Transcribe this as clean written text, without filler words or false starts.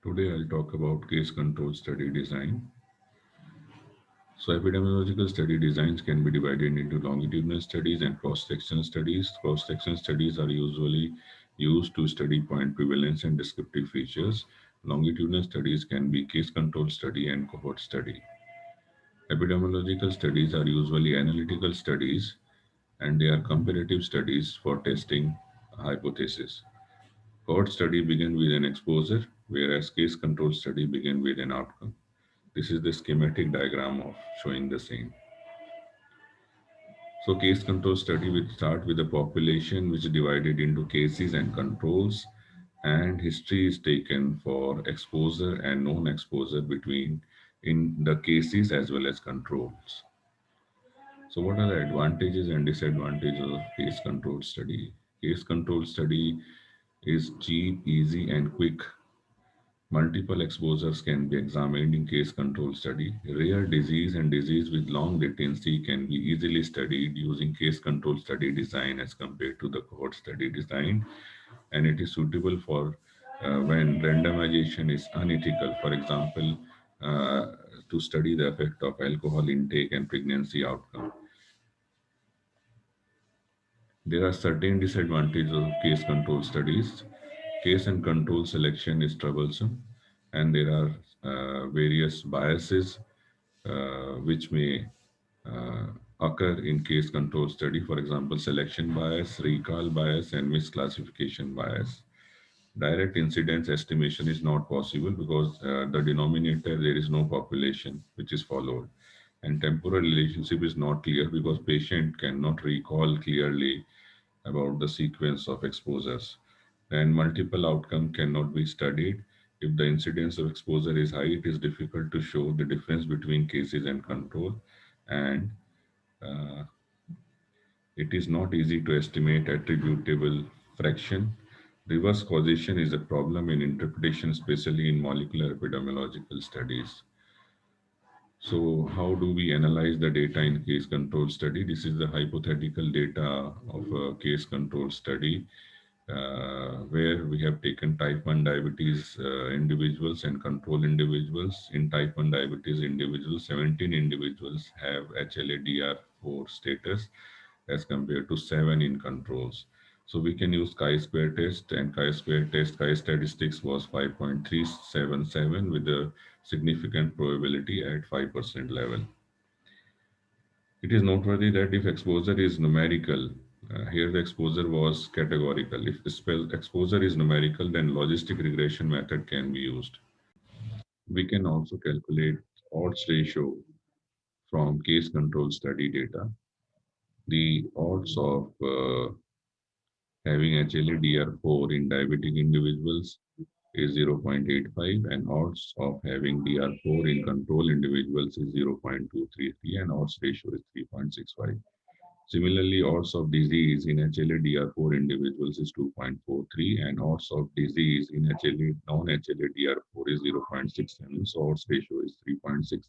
Today I'll talk about case control study design. So epidemiological study designs can be divided into longitudinal studies and cross-section studies. Cross-section studies are usually used to study point prevalence and descriptive features. Longitudinal studies can be case control study and cohort study. Epidemiological studies are usually analytical studies and they are comparative studies for testing a hypothesis. Cohort study begin with an exposure, whereas case control study begin with an outcome. This is the schematic diagram of showing the same. So case control study will start with a population which is divided into cases and controls, and history is taken for exposure and non-exposure between in the cases as well as controls. So what are the advantages and disadvantages of case control study? Case control study is cheap, easy and quick. Multiple exposures can be examined in case control study. Rare disease and disease with long latency can be easily studied using case control study design as compared to the cohort study design. And it is suitable for when randomization is unethical. For example, uh, to study the effect of alcohol intake and pregnancy outcome. There are certain disadvantages of case control studies. Case and control selection is troublesome, and there are various biases which may uh, occur in case control study. For example, selection bias, recall bias, and misclassification bias. Direct incidence estimation is not possible because the denominator there is no population which is followed, and temporal relationship is not clear because patient cannot recall clearly about the sequence of exposures. And multiple outcome cannot be studied. If the incidence of exposure is high, it is difficult to show the difference between cases and control, and uh, it is not easy to estimate attributable fraction. Reverse causation is a problem in interpretation, especially in molecular epidemiological studies. So, how do we analyze the data in case control study? This is the hypothetical data of a case control study where we have taken type 1 diabetes individuals and control individuals. In type 1 diabetes individuals, 17 individuals have HLA-DR4 status as compared to 7 in controls. So we can use chi-square test, and chi-square test chi-statistics was 5.377 with a significant probability at 5% level. It is noteworthy that if exposure is numerical, here the exposure was categorical. If exposure is numerical, then logistic regression method can be used. We can also calculate odds ratio from case control study data. The odds of having HLA-DR4 in diabetic individuals is 0.85, and odds of having DR4 in control individuals is 0.233, and odds ratio is 3.65. Similarly, odds of disease in HLA-DR4 individuals is 2.43, and odds of disease in HLA non-HLA-DR4 is 0.67, so odds ratio is 3.63.